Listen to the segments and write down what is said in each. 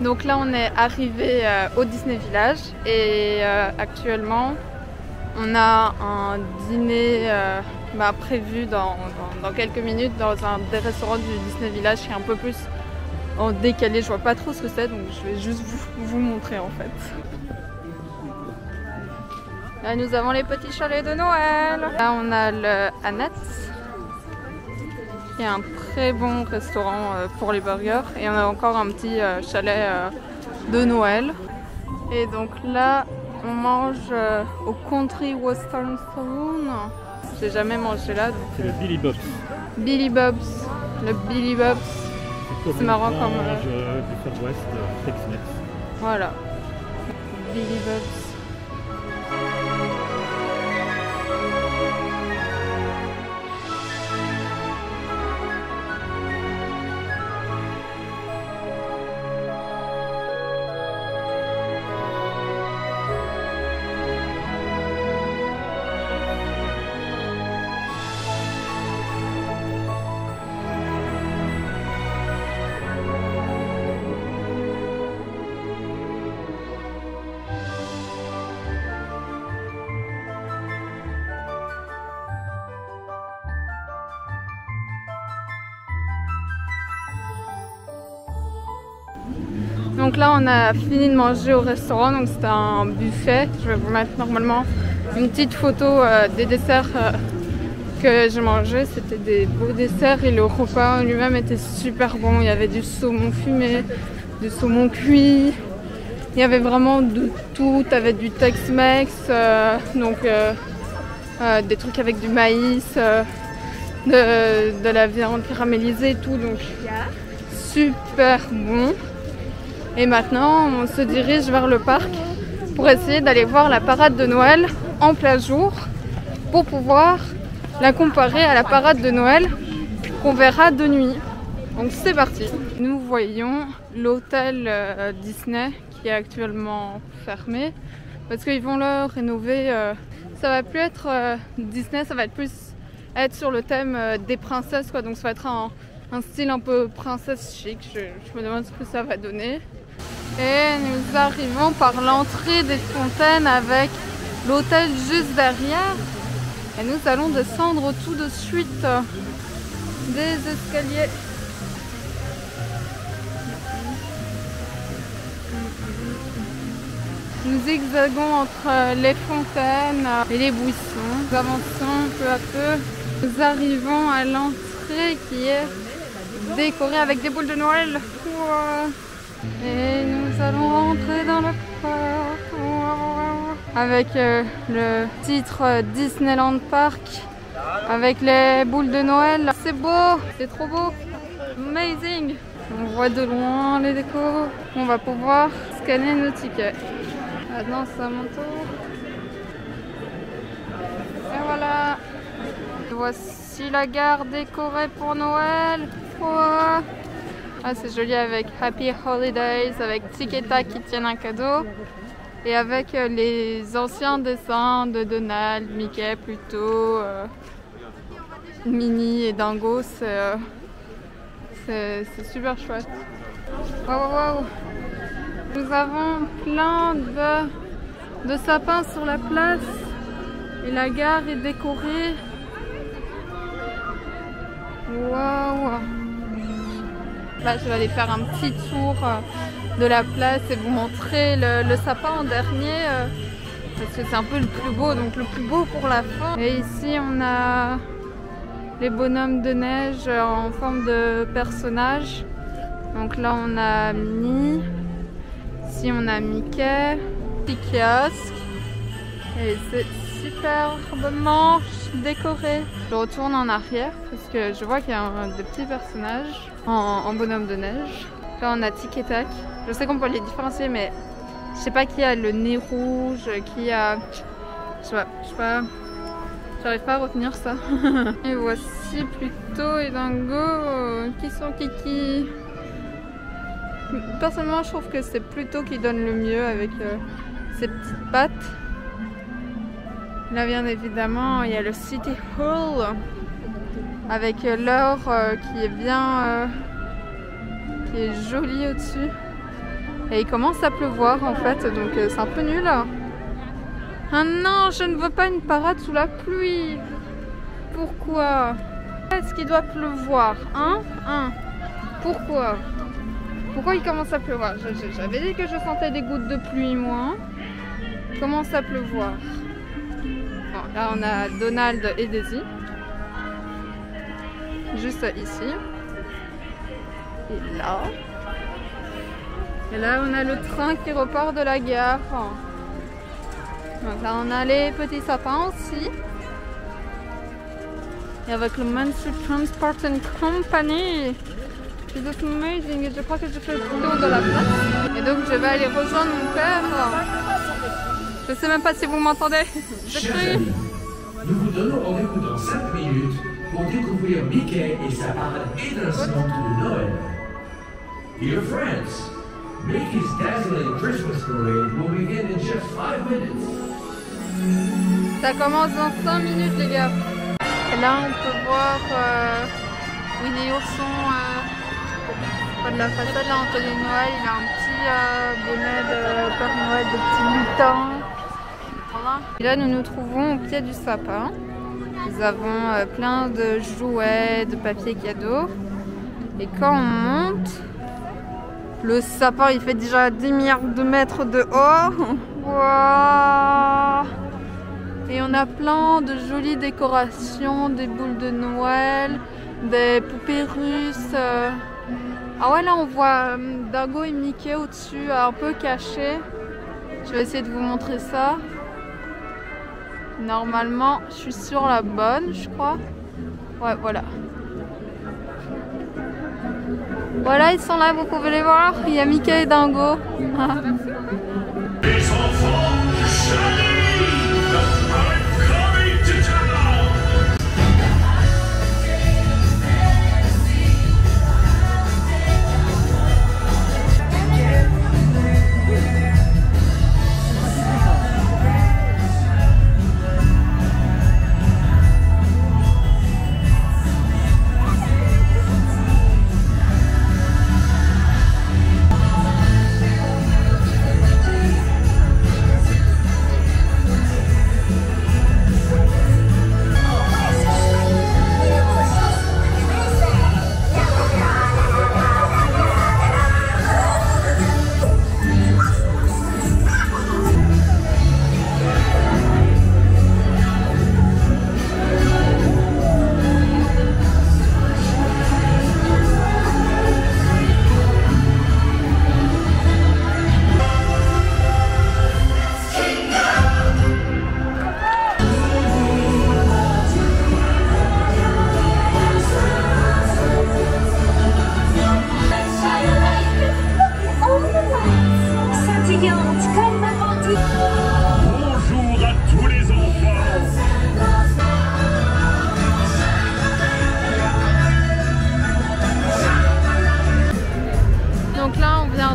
Donc là on est arrivé au Disney Village et actuellement on a un dîner prévu dans quelques minutes dans un des restaurants du Disney Village qui est un peu plus en décalé. Je vois pas trop ce que c'est, donc je vais juste vous montrer en fait. Là nous avons les petits chalets de Noël. Là on a le Annette, qui est un très bon restaurant pour les burgers. Et on a encore un petit chalet de Noël. Et donc là on mange au Country Western Saloon. J'ai jamais mangé là. C'est le Billy Bob's. Billy Bob's. Le Billy Bob's. C'est marrant comme... du Far West, Tex-Mex. Voilà. Billy Bob's. Donc là on a fini de manger au restaurant, donc c'était un buffet. Je vais vous mettre normalement une petite photo des desserts que j'ai mangé. C'était des beaux desserts et le repas lui-même était super bon. Il y avait du saumon fumé, du saumon cuit, il y avait vraiment de tout. Il y avait du Tex-Mex, des trucs avec du maïs, de la viande caramélisée et tout, donc super bon. Et maintenant, on se dirige vers le parc pour essayer d'aller voir la parade de Noël en plein jour pour pouvoir la comparer à la parade de Noël qu'on verra de nuit. Donc c'est parti. Nous voyons l'hôtel Disney qui est actuellement fermé parce qu'ils vont le rénover. Ça va plus être Disney, ça va être plus être sur le thème des princesses, quoi. Donc ça va être un style un peu princesse chic. Je me demande ce que ça va donner. Et nous arrivons par l'entrée des fontaines avec l'hôtel juste derrière. Et nous allons descendre tout de suite des escaliers. Nous zigzagons entre les fontaines et les buissons. Nous avançons peu à peu. Nous arrivons à l'entrée qui est décorée avec des boules de Noël. Wow. Et nous allons rentrer dans le parc avec le titre Disneyland Park avec les boules de Noël. C'est beau, c'est trop beau, amazing. On voit de loin les décos. On va pouvoir scanner nos tickets. Maintenant c'est à mon tour. Et voilà. Voici la gare décorée pour Noël. Wow. Ah, c'est joli avec Happy Holidays, avec Tic et Tac qui tiennent un cadeau et avec les anciens dessins de Donald, Mickey plutôt, Minnie et Dingo. C'est super chouette. Wow. Nous avons plein de sapins sur la place et la gare est décorée. Wow. Là, je vais aller faire un petit tour de la place et vous montrer le sapin en dernier parce que c'est un peu le plus beau, donc le plus beau pour la fin. Et ici, on a les bonhommes de neige en forme de personnages. Donc là, on a Minnie. Ici, on a Mickey. Petit kiosque. Et c'est superbement décoré. Je retourne en arrière parce que je vois qu'il y a des petits personnages en bonhomme de neige. Là on a Tic et Tac. Je sais qu'on peut les différencier mais je sais pas qui a le nez rouge, qui a... Je sais pas. J'arrive pas à retenir ça. Et voici Pluto et Dingo qui sont kiki. Personnellement je trouve que c'est Pluto qui donne le mieux avec ses petites pattes. Là bien évidemment il y a le City Hall avec l'or qui est bien qui est joli au-dessus. Et il commence à pleuvoir en fait, donc c'est un peu nul. Ah non, je ne veux pas une parade sous la pluie. Pourquoi? Est-ce qu'il doit pleuvoir? Pourquoi? Pourquoi il commence à pleuvoir? J'avais dit que je sentais des gouttes de pluie, moi. Il commence à pleuvoir. Bon, là, on a Donald et Daisy. Juste ici. Et là. Et là, on a le train qui repart de la gare. Donc là, on a les petits sapins aussi. Et avec le Main Street Transport and Company. C'est amazing. Et je crois que je fais le tour de la place. Et donc, je vais aller rejoindre mon père. Je sais même pas si vous m'entendez. Je crie. Nous vous donnons rendez-vous dans 5 minutes pour découvrir Mickey et sa parade étincelante de Noël. Dear friends, Mickey's dazzling Christmas parade will begin in just 5 minutes. Ça commence dans 5 minutes, les gars. Et là, on peut voir Winnie Ourson pas de la façade. Là, Anthony Noël, il a un petit bonnet de Père Noël, de petit lutin. Voilà. Et là, nous nous trouvons au pied du sapin. Nous avons plein de jouets, de papier cadeau. Et quand on monte, le sapin, il fait déjà 10 milliards de mètres de haut. Wow. Et on a plein de jolies décorations, des boules de Noël, des poupées russes. Ah ouais, là on voit Dingo et Mickey au-dessus, un peu cachés. Je vais essayer de vous montrer ça. Normalement, je suis sur la bonne, je crois. Ouais, voilà. Voilà, ils sont là, vous pouvez les voir. Il y a Mickey et Dingo. Les enfants,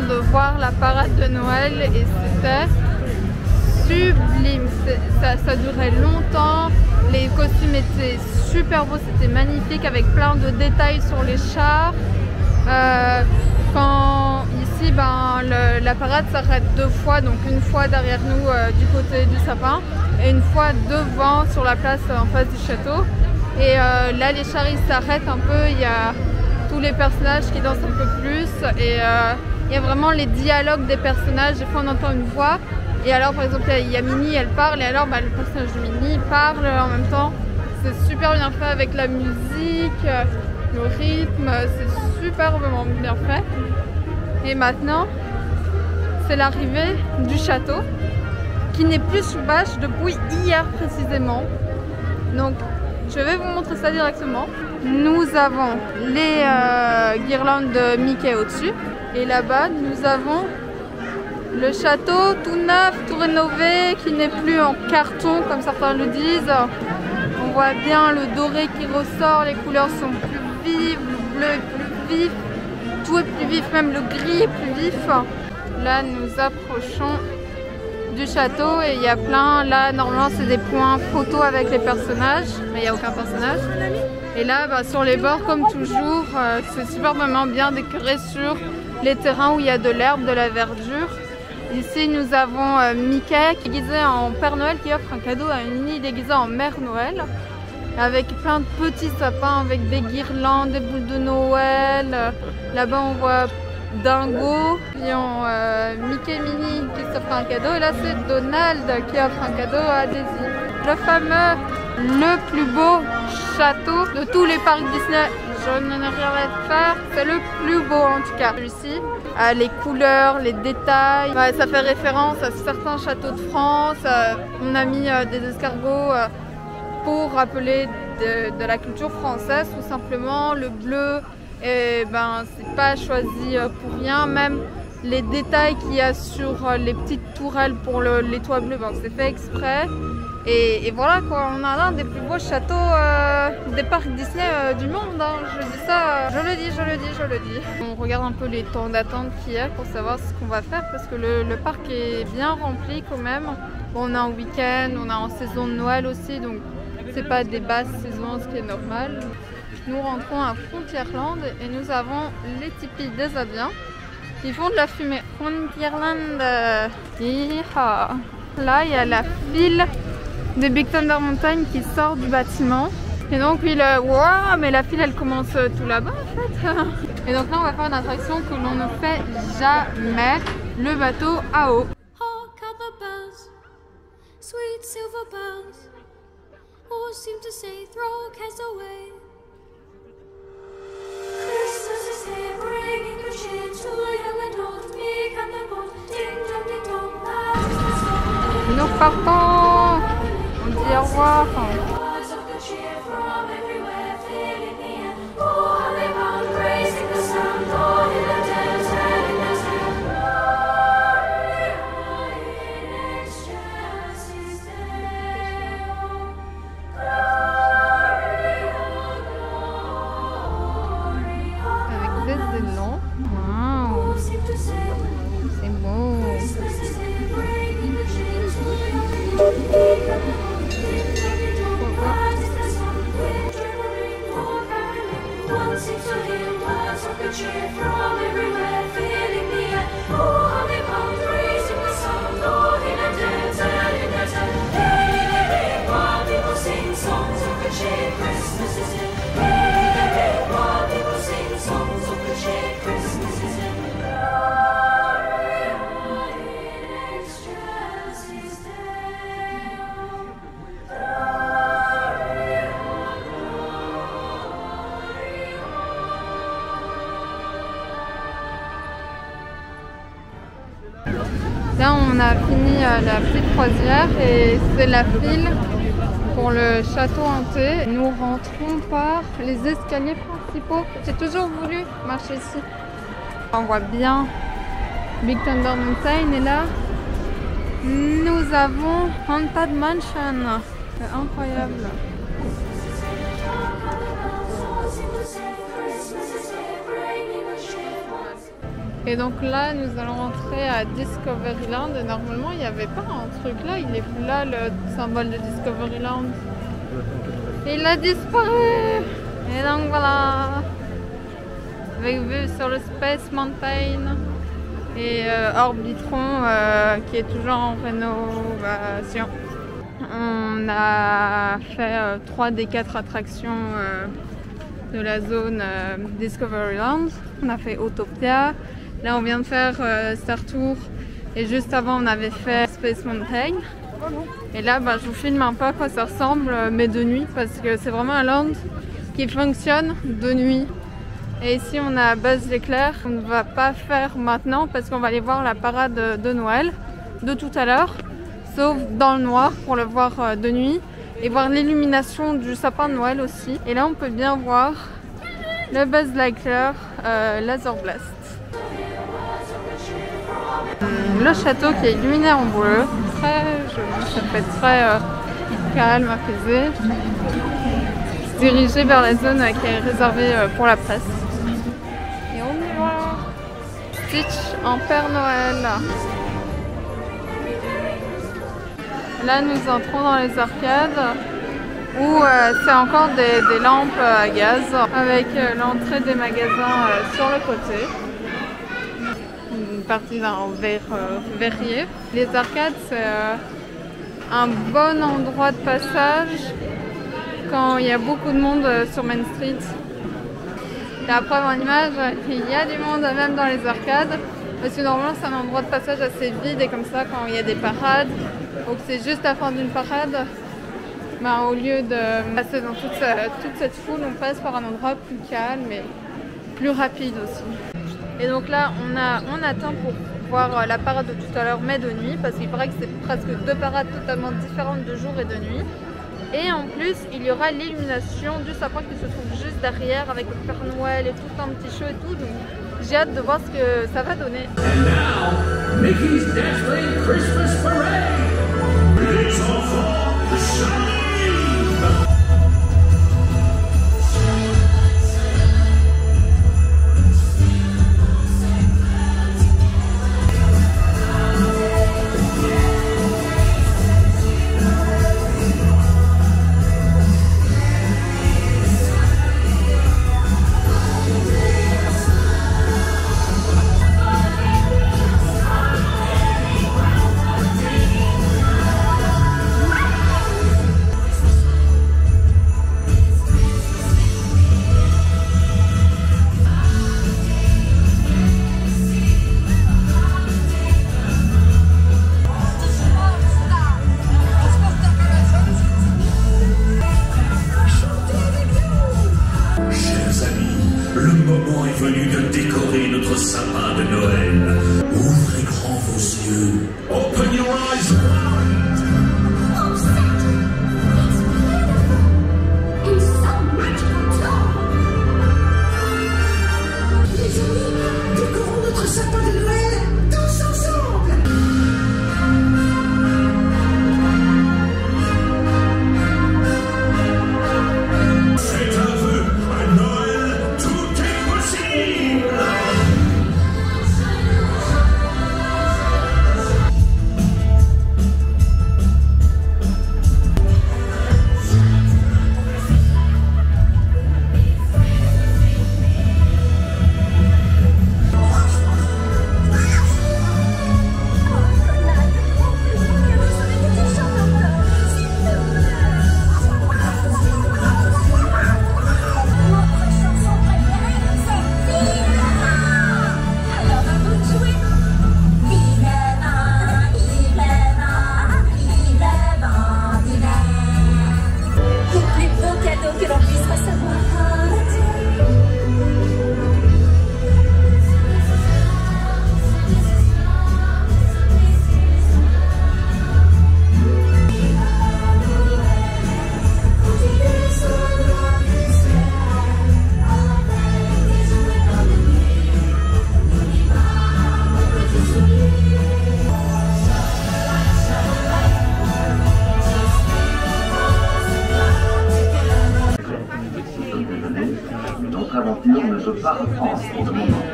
de voir la parade de Noël et c'était sublime. Ça durait longtemps, les costumes étaient super beaux, c'était magnifique avec plein de détails sur les chars. Quand ici la parade s'arrête 2 fois, donc une fois derrière nous du côté du sapin et une fois devant sur la place en face du château. Et là les chars ils s'arrêtent un peu, il y a tous les personnages qui dansent un peu plus et il y a vraiment les dialogues des personnages. Des fois on entend une voix et alors par exemple il y a Minnie, elle parle et alors le personnage de Minnie parle en même temps. C'est super bien fait avec la musique, le rythme, c'est superbement bien fait. Et maintenant c'est l'arrivée du château qui n'est plus sous bâche depuis hier précisément. Donc je vais vous montrer ça directement. Nous avons les guirlandes de Mickey au-dessus. Et là-bas, nous avons le château tout neuf, tout rénové, qui n'est plus en carton comme certains le disent. On voit bien le doré qui ressort, les couleurs sont plus vives, le bleu est plus vif, tout est plus vif, même le gris est plus vif. Là, nous approchons du château et il y a plein, là normalement c'est des points photos avec les personnages, mais il n'y a aucun personnage. Et là sur les bords comme toujours, c'est superbement bien décoré sur les terrains où il y a de l'herbe, de la verdure. Ici nous avons Mickey qui est déguisé en Père Noël qui offre un cadeau à une Minnie déguisée en Mère Noël. Avec plein de petits sapins, avec des guirlandes, des boules de Noël. Là-bas on voit Dingo, puis on Mickey et Minnie qui s'offrent un cadeau. Et là c'est Donald qui offre un cadeau à Daisy. Le fameux, le plus beau château de tous les parcs Disney. Je n'en ai rien à faire, c'est le plus beau en tout cas. Celui-ci, les couleurs, les détails, ça fait référence à certains châteaux de France. On a mis des escargots pour rappeler de la culture française tout simplement. Le bleu, et ben c'est pas choisi pour rien. Même les détails qu'il y a sur les petites tourelles pour les toits bleus, ben, c'est fait exprès. Et voilà quoi, on a l'un des plus beaux châteaux des parcs Disney du monde. Hein. Je dis ça, je le dis. On regarde un peu les temps d'attente qu'il y a pour savoir ce qu'on va faire parce que le parc est bien rempli quand même. Bon, on est en week-end, on est en saison de Noël aussi, donc c'est pas des basses saisons, ce qui est normal. Nous rentrons à Frontierland et nous avons les tipis des Indiens qui font de la fumée. Frontierland, là il y a la file de Big Thunder Mountain qui sort du bâtiment. Et donc oui, wow, mais la file elle commence tout là-bas en fait. Et donc là on va faire une attraction que l'on ne fait jamais, le bateau à eau. Sweet silver bells, all seem to say throw cares away. Christmas is here, bringing good cheer to young and old, meek and the bold, ding dong ding dong, that is the song. Nous partons. On dit au revoir. Words of good cheer from everywhere, filling the air. Oh, how they bound, praising the sound, Lord in the dance, telling their sound. Glory in excelsis Deo. Avec des élans. Waouh, c'est beau. Là on a fini la petite croisière et c'est la file pour le château hanté. Nous rentrons par les escaliers principaux. J'ai toujours voulu marcher ici. On voit bien Big Thunder Mountain et là nous avons Haunted Mansion. C'est incroyable. Et donc là, nous allons rentrer à Discoveryland. Et normalement, il n'y avait pas un truc là. Il est plus là, le symbole de Discoveryland. Il a disparu. Et donc voilà. Avec vue sur le Space Mountain. Et Orbitron qui est toujours en rénovation. On a fait 3 des 4 attractions de la zone Discoveryland. On a fait Autopia. Là on vient de faire Star Tour et juste avant on avait fait Space Mountain. Et là je vous filme un peu à quoi ça ressemble mais de nuit parce que c'est vraiment un land qui fonctionne de nuit. Et ici on a Buzz l'éclair qu'on ne va pas faire maintenant parce qu'on va aller voir la parade de Noël de tout à l'heure, sauf dans le noir pour le voir de nuit et voir l'illumination du sapin de Noël aussi. Et là on peut bien voir le Buzz l'éclair Laser Blast. Le château qui est illuminé en bleu, très joli, ça fait très calme, apaisé. Dirigé vers la zone qui est réservée pour la presse. Et on y va. Stitch en Père Noël. Là nous entrons dans les arcades où c'est encore des lampes à gaz avec l'entrée des magasins sur le côté. partie vers Verrier. Les arcades, c'est un bon endroit de passage quand il y a beaucoup de monde sur Main Street. Et après en image, il y a du monde même dans les arcades. Parce que normalement c'est un endroit de passage assez vide et comme ça quand il y a des parades, donc c'est juste la fin d'une parade, ben, au lieu de passer dans toute cette foule, on passe par un endroit plus calme et plus rapide aussi. Et donc là on attend pour voir la parade de tout à l'heure mais de nuit, parce qu'il paraît que c'est presque deux parades totalement différentes de jour et de nuit. Et en plus, il y aura l'illumination du sapin qui se trouve juste derrière avec le Père Noël et tout un petit show et tout. Donc j'ai hâte de voir ce que ça va donner. And now, Mickey's Dazzling Christmas Parade! Les enfants, shine! Open your eyes wide. Oh, Santa, it's beautiful. It's so magical too. Les amis, décorons notre sapin de Noël tous ensemble. Faites un vœu, à Noël, tout est possible. Notre aventure ne peut pas reprendre pour le moment.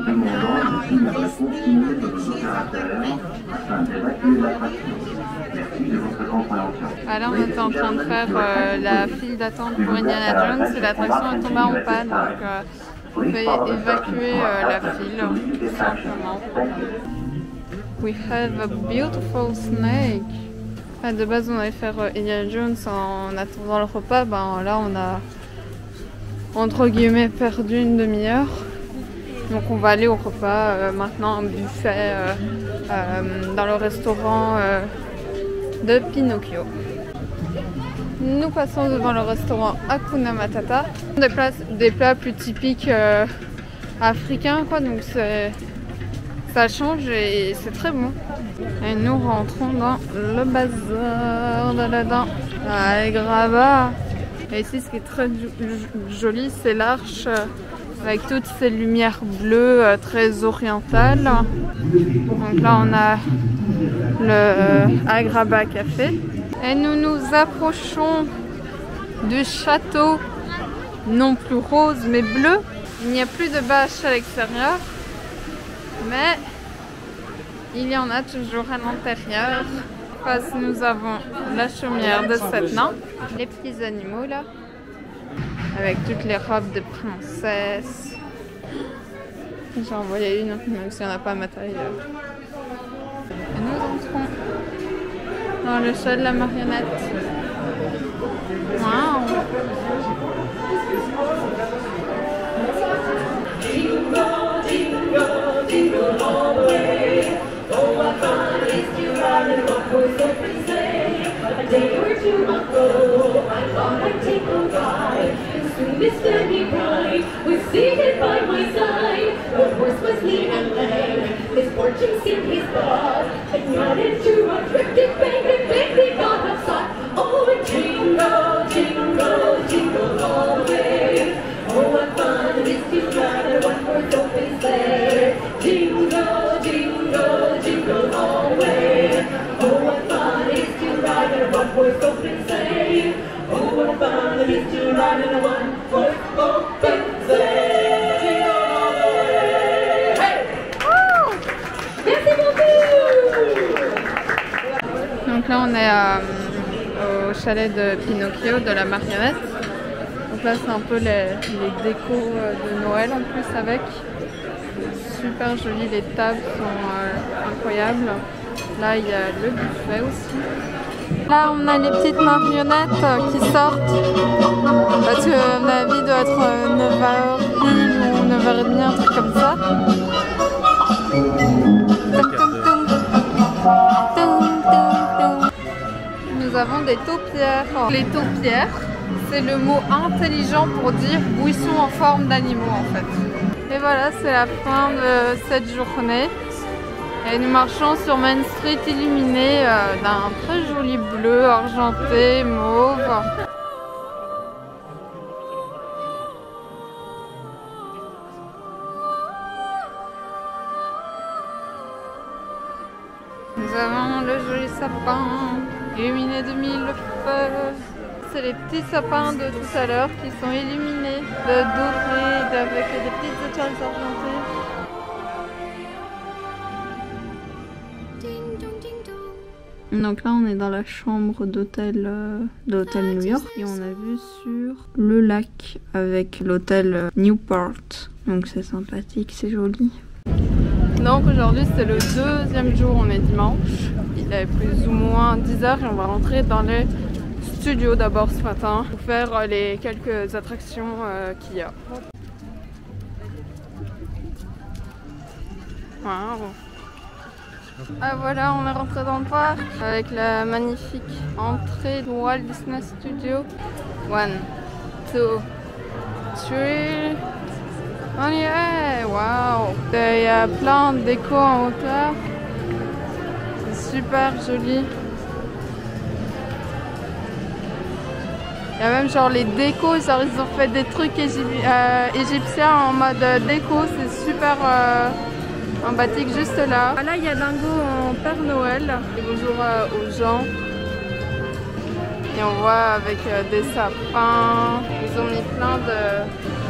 Demandant une réponse continue de nos opérateurs afin d'évacuer l'attraction. Merci de votre compréhension. Alors on était en train de faire la file d'attente pour Indiana Jones et l'attraction est tombée en panne, donc on fait évacuer la file tout simplement. We have a beautiful snake. Ah, de base on allait faire Indiana Jones en attendant le repas, ben là on a entre guillemets perdu une demi-heure. Donc on va aller au repas maintenant, un buffet dans le restaurant de Pinocchio. Nous passons devant le restaurant Hakuna Matata. Des plats plus typiques africains quoi, donc ça change et c'est très bon. Et nous rentrons dans le bazar de là-dedans. Ah, les gravats. Et ici ce qui est très joli c'est l'arche avec toutes ces lumières bleues très orientales. Donc là on a le Agrabah Café. Et nous nous approchons du château, non plus rose mais bleu. Il n'y a plus de bâches à l'extérieur, mais il y en a toujours à l'intérieur. Face, nous avons la chaumière de cette nain, les petits animaux là, avec toutes les robes de princesse. J'ai envoyé une, même s'il n'y en a pas à ma taille. Et nous entrons dans le show de la marionnette. Waouh! Mr. Negroid was seated by my side. The horse was lean and lame, his fortune seemed his blood. And got into a drifted bank and quickly got upside. Oh, jingle, jingle, jingle all the way. Oh, what fun it is to ride a one-horse open sleigh. Jingle, jingle, jingle all the way. Oh, what fun it is to ride a one-horse open sleigh. Oh, what fun it is to ride in a one-horse open sleigh. Jingle all the way. Hey! Oh! Merci beaucoup! Donc là on est au chalet de Pinocchio, de la marionnette. Donc là c'est un peu les décos de Noël en plus avec. Super joli, les tables sont incroyables. Là il y a le buffet aussi. Là on a les petites marionnettes qui sortent parce que à mon avis doit être 9h ou 9h30, un truc comme ça. Nous avons des taupières. Les taupières, c'est le mot intelligent pour dire buissons en forme d'animaux en fait. Et voilà, c'est la fin de cette journée. Et nous marchons sur Main Street illuminée d'un très joli bleu argenté, mauve. Nous avons le joli sapin illuminé de 1000 feux. C'est les petits sapins de tout à l'heure qui sont illuminés de doré avec des petites étoiles argentées. Donc là on est dans la chambre d'hôtel New York et on a vu sur le lac avec l'hôtel Newport. Donc c'est sympathique, c'est joli. Donc aujourd'hui c'est le deuxième jour, on est dimanche. Il est plus ou moins 10h et on va rentrer dans les studios d'abord ce matin pour faire les quelques attractions qu'il y a. Wow. Ah voilà, on est rentré dans le parc avec la magnifique entrée de Walt Disney Studio. 1, 2, 3. On y est, waouh! Il y a plein de déco en hauteur. C'est super joli. Il y a même genre les décos, genre ils ont fait des trucs égyptiens en mode déco, c'est super sympathique juste là. Là il y a Dingo en Père Noël. Et bonjour aux gens. Et on voit avec des sapins, ils ont mis plein de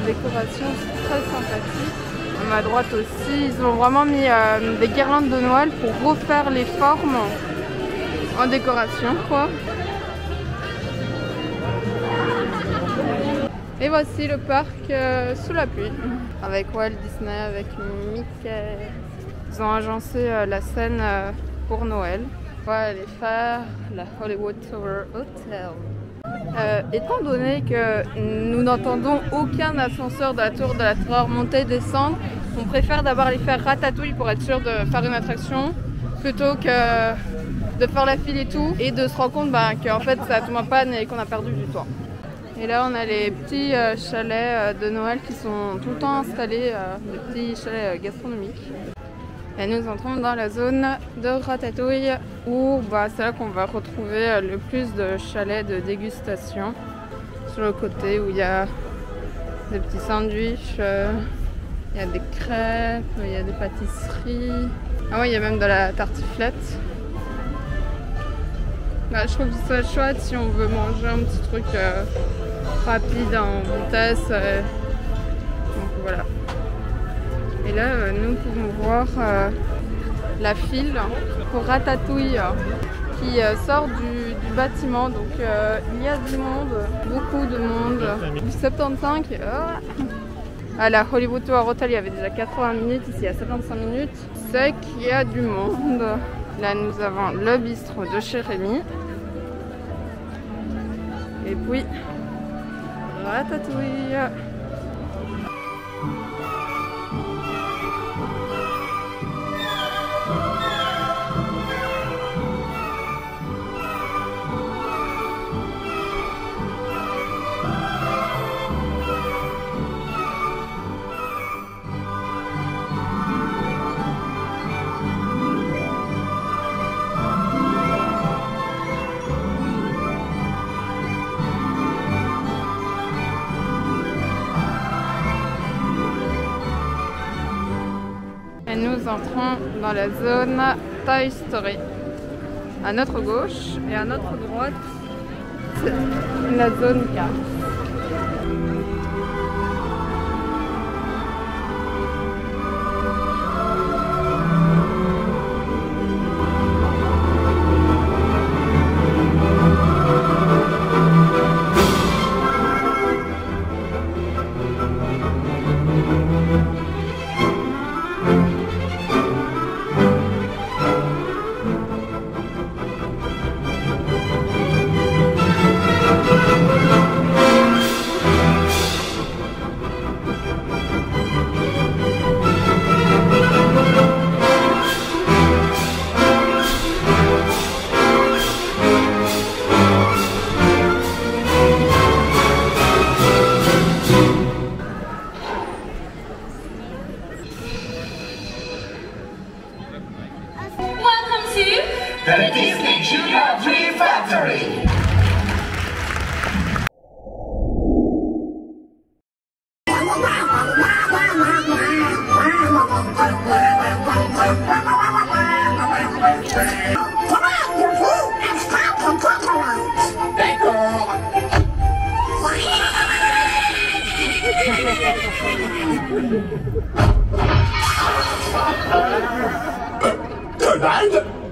décorations, c'est très sympathique. Même à droite aussi, ils ont vraiment mis des guirlandes de Noël pour refaire les formes en décoration quoi. Et voici le parc sous la pluie, avec Walt Disney, avec Mickey. Ils ont agencé la scène pour Noël. On va aller faire la Hollywood Tower Hotel. Étant donné que nous n'entendons aucun ascenseur de la tour de la Terreur monter descendre, on préfère d'abord aller faire Ratatouille pour être sûr de faire une attraction plutôt que de faire la file et tout et de se rendre compte qu'en fait ça tombe en panne et qu'on a perdu du temps. Et là on a les petits chalets de Noël qui sont tout le temps installés, des petits chalets gastronomiques. Et nous entrons dans la zone de Ratatouille où c'est là qu'on va retrouver le plus de chalets de dégustation. Sur le côté où il y a des petits sandwichs, il y a des crêpes, il y a des pâtisseries. Ah ouais, il y a même de la tartiflette. Je trouve ça chouette si on veut manger un petit truc rapide en vitesse. Donc voilà. Et là, nous pouvons voir la file pour Ratatouille qui sort du bâtiment. Donc il y a du monde, beaucoup de monde. Du 75. À la Hollywood Tower Hotel, il y avait déjà 80 minutes, ici il y a 55 minutes. C'est qu'il y a du monde. Là, nous avons le bistrot de chez Rémi. Et puis, ratatouille. Et nous entrons dans la zone Toy Story. À notre gauche et à notre droite, c'est la zone Cars. Welcome to The Disney Junior Dream Factory!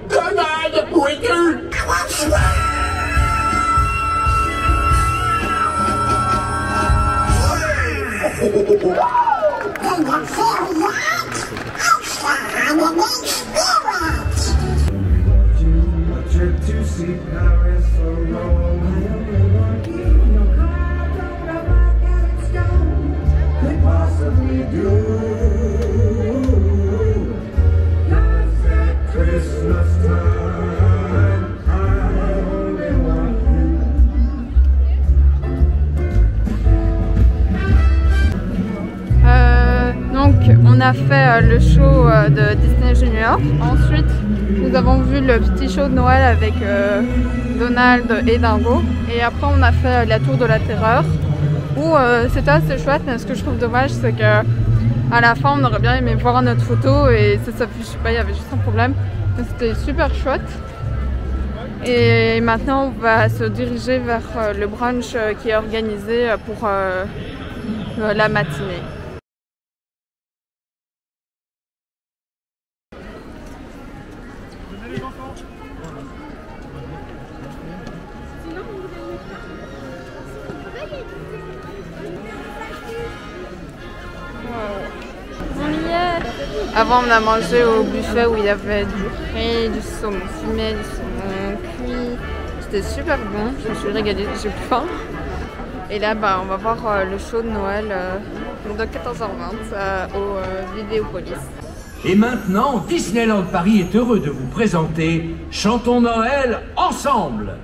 Tonight, Wicked! To see Paris or Rome. I only want you. No car, don't know what that stone could possibly do. Cause at Christmas time, I only want you. Donc, on a fait le show de Disney Junior. Ensuite, nous avons vu le petit show de Noël avec Donald et Dingo. Et après on a fait la tour de la terreur où c'était assez chouette, mais ce que je trouve dommage c'est que à la fin on aurait bien aimé voir notre photo et ça je sais pas, il y avait juste un problème. Mais c'était super chouette. Et maintenant on va se diriger vers le brunch qui est organisé pour la matinée. On y est. Avant on a mangé au buffet où il y avait du riz, du saumon fumé, du saumon cuit. C'était super bon, je me suis régalée, j'ai plus faim. Et là on va voir le show de Noël de 14h20 au Vidéopolis. Et maintenant, Disneyland Paris est heureux de vous présenter Chantons Noël ensemble.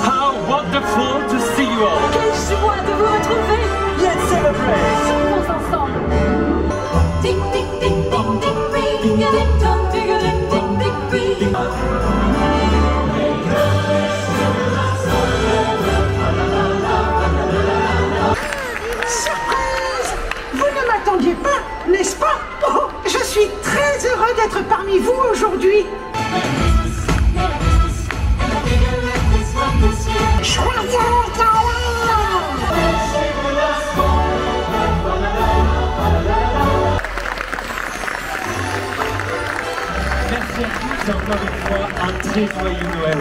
How wonderful to see you all! Quelle joie de vous retrouver! Let's celebrate! Chantons ensemble! Ding ding ding ding ding ring, ding dong ding ding ding ding ring. Surprise! Vous ne m'attendiez pas, n'est-ce pas? Oh, je suis très heureux d'être parmi vous aujourd'hui. Joyeux Noël! souhaite tous encore une fois un très joyeux Noël.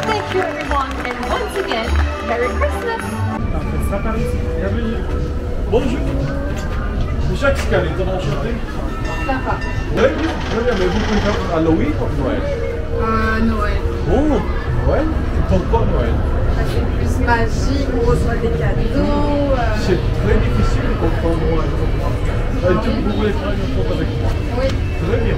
Thank you everyone, and once again, Merry Christmas! Elle sera par ici. Bienvenue. Bonjour. Jacques Scalé, t'en as enchanté. Sympa. Très bien, mais vous préférez Halloween ou Noël? Noël. Oh, Noël? Pourquoi Noël? C'est plus magique, on reçoit des cadeaux. C'est très difficile de comprendre Noël. Vous voulez faire une photo avec moi? Oui. Très bien.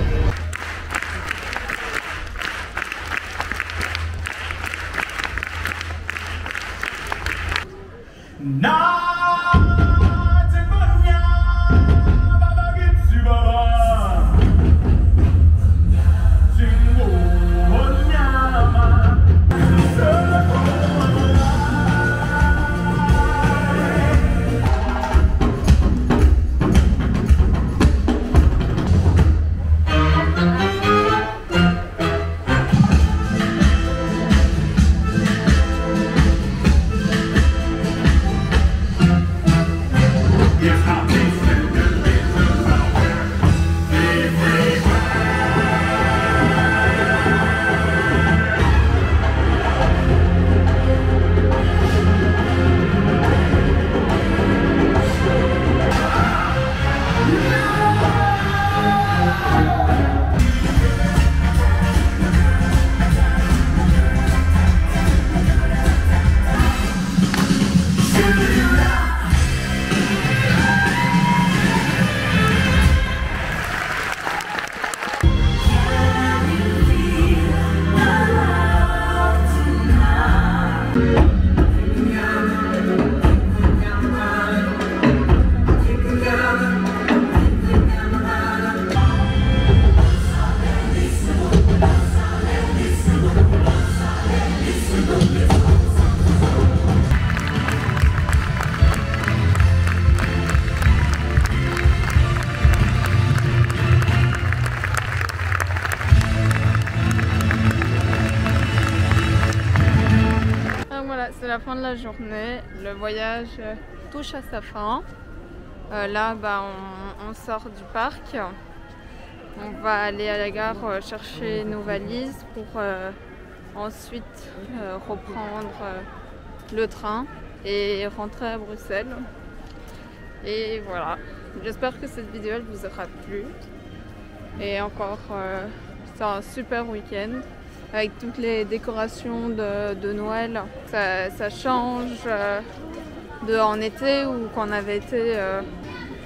C'est la fin de la journée, le voyage touche à sa fin. Là, on sort du parc, on va aller à la gare chercher nos valises pour ensuite reprendre le train et rentrer à Bruxelles. Et voilà, j'espère que cette vidéo elle vous aura plu. Et encore, c'est un super week-end. Avec toutes les décorations de Noël, ça change en été où quand on avait été,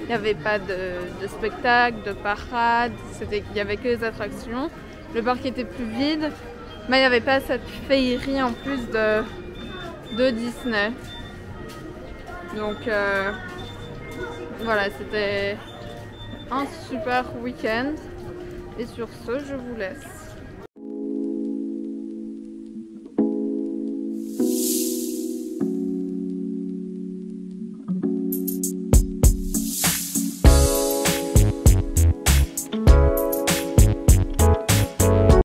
il n'y avait pas de spectacle, de parade, il n'y avait que les attractions. Le parc était plus vide, mais il n'y avait pas cette féerie en plus de Disney. Donc voilà, c'était un super week-end. Et sur ce, je vous laisse.